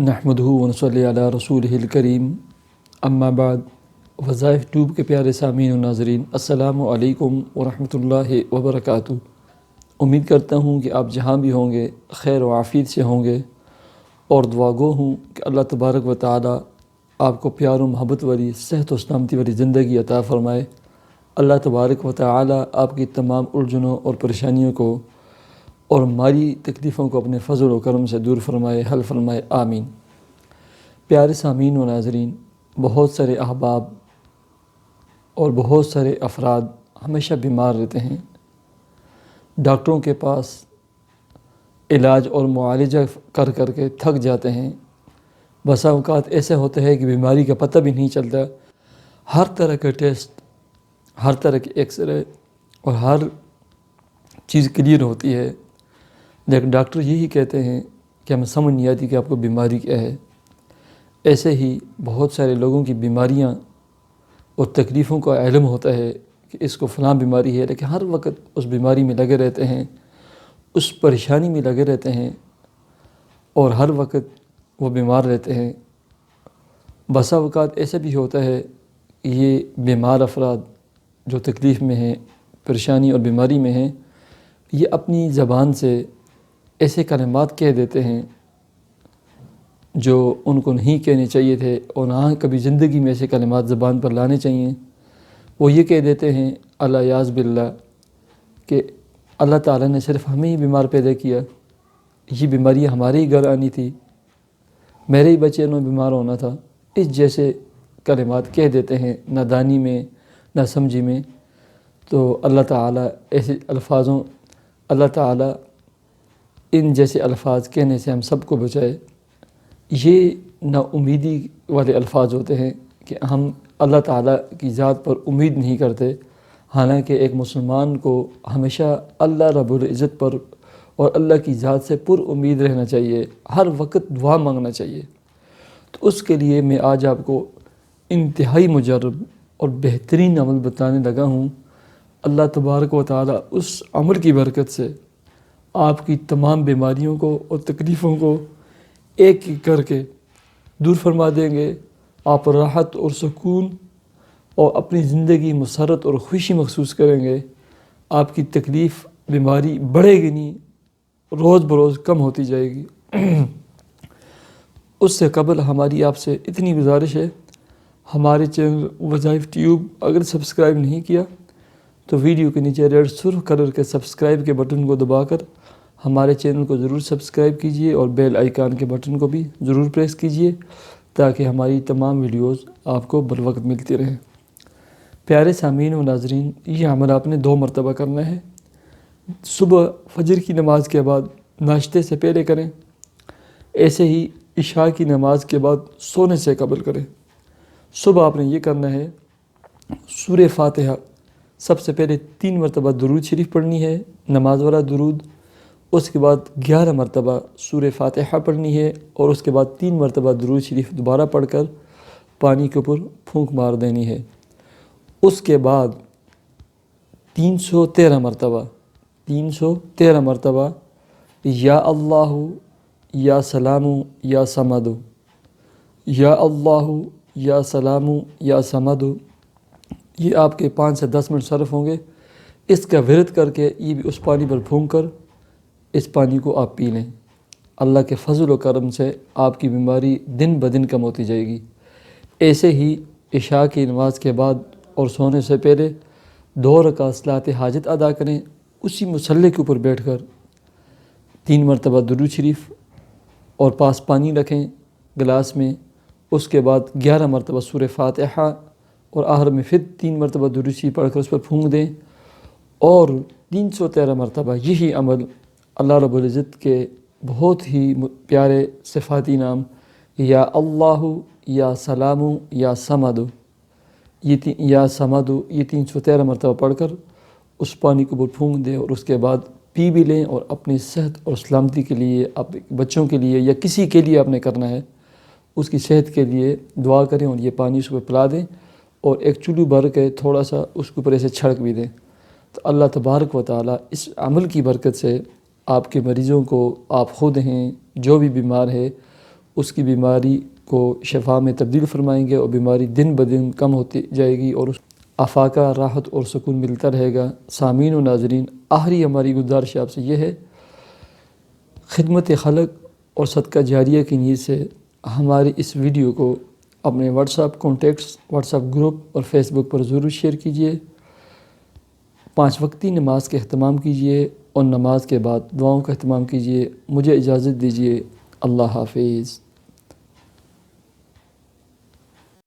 نحمدہ ونصلی علی رسولہ الکریم اما بعد۔ وظائف ٹیوب کے پیارے سامعین و ناظرین، السلام علیکم ورحمۃ اللہ وبرکاتہ۔ امید کرتا ہوں کہ آپ جہاں بھی ہوں گے خیر و عافیت سے ہوں گے، اور دعا گو ہوں کہ اللہ تبارک و تعالی آپ کو پیار و محبت والی صحت و سلامتی والی زندگی عطا فرمائے۔ اللہ تبارک و تعالی آپ کی تمام الجھنوں اور پریشانیوں کو اور مالی تکلیفوں کو اپنے فضل و کرم سے دور فرمائے، حل فرمائے، آمین۔ پیارے سامعین و ناظرین، بہت سارے احباب اور بہت سارے افراد ہمیشہ بیمار رہتے ہیں، ڈاکٹروں کے پاس علاج اور معالجہ کر کر کے تھک جاتے ہیں۔ بسا اوقات ایسے ہوتے ہیں کہ بیماری کا پتہ بھی نہیں چلتا، ہر طرح کے ٹیسٹ، ہر طرح کے ایکس رے اور ہر چیز کلیئر ہوتی ہے، لیکن ڈاکٹر یہی کہتے ہیں کہ ہمیں سمجھ نہیں آتی کہ آپ کو بیماری کیا ہے۔ ایسے ہی بہت سارے لوگوں کی بیماریاں اور تکلیفوں کا علم ہوتا ہے کہ اس کو فلاں بیماری ہے، لیکن ہر وقت اس بیماری میں لگے رہتے ہیں، اس پریشانی میں لگے رہتے ہیں، اور ہر وقت وہ بیمار رہتے ہیں۔ بسا اوقات ایسا بھی ہوتا ہے کہ یہ بیمار افراد جو تکلیف میں ہیں، پریشانی اور بیماری میں ہیں، یہ اپنی زبان سے ایسے کلمات کہہ دیتے ہیں جو ان کو نہیں کہنے چاہیے تھے، اور نہ کبھی زندگی میں ایسے کلمات زبان پر لانے چاہیے۔ وہ یہ کہہ دیتے ہیں الیاذ باللہ کہ اللہ تعالیٰ نے صرف ہمیں ہی بیمار پیدا کیا، یہ بیماری ہمارے ہی گھر آنی تھی، میرے ہی بچے نے بیمار ہونا تھا، اس جیسے کلمات کہہ دیتے ہیں، نہ دانی میں نہ سمجھی میں۔ تو اللہ تعالیٰ ایسے الفاظوں، اللہ تعالیٰ ان جیسے الفاظ کہنے سے ہم سب کو بچائے۔ یہ نا امیدی والے الفاظ ہوتے ہیں کہ ہم اللہ تعالیٰ کی ذات پر امید نہیں کرتے، حالانکہ ایک مسلمان کو ہمیشہ اللہ رب العزت پر اور اللہ کی ذات سے پر امید رہنا چاہیے، ہر وقت دعا مانگنا چاہیے۔ تو اس کے لیے میں آج آپ کو انتہائی مجرب اور بہترین عمل بتانے لگا ہوں۔ اللہ تبارک و تعالیٰ اس عمل کی برکت سے آپ کی تمام بیماریوں کو اور تکلیفوں کو ایک ایک کر کے دور فرما دیں گے۔ آپ راحت اور سکون اور اپنی زندگی مسرت اور خوشی محسوس کریں گے۔ آپ کی تکلیف، بیماری بڑھے گی نہیں، روز بروز کم ہوتی جائے گی۔ اس سے قبل ہماری آپ سے اتنی گزارش ہے، ہمارے چینل وظائف ٹیوب اگر سبسکرائب نہیں کیا تو ویڈیو کے نیچے ریڈ سرخ کلر کے سبسکرائب کے بٹن کو دبا کر ہمارے چینل کو ضرور سبسکرائب کیجئے، اور بیل آئیکن کے بٹن کو بھی ضرور پریس کیجئے تاکہ ہماری تمام ویڈیوز آپ کو بر وقت ملتی رہیں۔ پیارے سامعین و ناظرین، یہ عمل آپ نے 2 مرتبہ کرنا ہے۔ صبح فجر کی نماز کے بعد ناشتے سے پہلے کریں، ایسے ہی عشاء کی نماز کے بعد سونے سے قبل کریں۔ صبح آپ نے یہ کرنا ہے، سورہ فاتحہ سب سے پہلے 3 مرتبہ درود شریف پڑھنی ہے، نماز والا درود۔ اس کے بعد 11 مرتبہ سورہ فاتحہ پڑھنی ہے، اور اس کے بعد 3 مرتبہ درود شریف دوبارہ پڑھ کر پانی کے اوپر پھونک مار دینی ہے۔ اس کے بعد 313 مرتبہ یا اللہ یا سلام یا صمد، یا اللہ یا سلام یا صمد، یہ آپ کے 5 سے 10 منٹ صرف ہوں گے۔ اس کا ورد کر کے یہ بھی اس پانی پر پھونک کر اس پانی کو آپ پی لیں۔ اللہ کے فضل و کرم سے آپ کی بیماری دن بدن کم ہوتی جائے گی۔ ایسے ہی عشاء کی نماز کے بعد اور سونے سے پہلے 2 رکعت صلاۃ حاجت ادا کریں، اسی مصلی کے اوپر بیٹھ کر 3 مرتبہ درود شریف اور پاس پانی رکھیں گلاس میں۔ اس کے بعد 11 مرتبہ سورہ فاتحہ، اور آخر میں پھر 3 مرتبہ درود شریف پڑھ کر اس پر پھونک دیں، اور 313 مرتبہ یہی عمل اللہ رب العزت کے بہت ہی پیارے صفاتی نام یا اللہ یا سلام یا صمد، یا صمد، یہ 313 مرتبہ پڑھ کر اس پانی کو پھونک دیں، اور اس کے بعد پی بھی لیں، اور اپنی صحت اور سلامتی کے لیے، اپنے بچوں کے لیے یا کسی کے لیے آپ نے کرنا ہے، اس کی صحت کے لیے دعا کریں، اور یہ پانی اس کو پلا دیں، اور ایک چلو بھر کے تھوڑا سا اس کے اوپر ایسے چھڑک بھی دیں۔ تو اللہ تبارک و تعالیٰ اس عمل کی برکت سے آپ کے مریضوں کو، آپ خود ہیں جو بھی بیمار ہے، اس کی بیماری کو شفا میں تبدیل فرمائیں گے اور بیماری دن بدن کم ہوتی جائے گی اور اس افاقہ راحت اور سکون ملتا رہے گا۔ سامعین و ناظرین، آخری ہماری گزارش آپ سے یہ ہے، خدمت خلق اور صدقہ جاریہ کی نیت سے ہماری اس ویڈیو کو اپنے what's app contacts, what's app group اور فیس بک پر ضرور شیئر کیجیے۔ 5 وقتی نماز کا اہتمام کیجیے اور نماز کے بعد دعاؤں کا اہتمام کیجیے۔ مجھے اجازت دیجیے، اللہ حافظ۔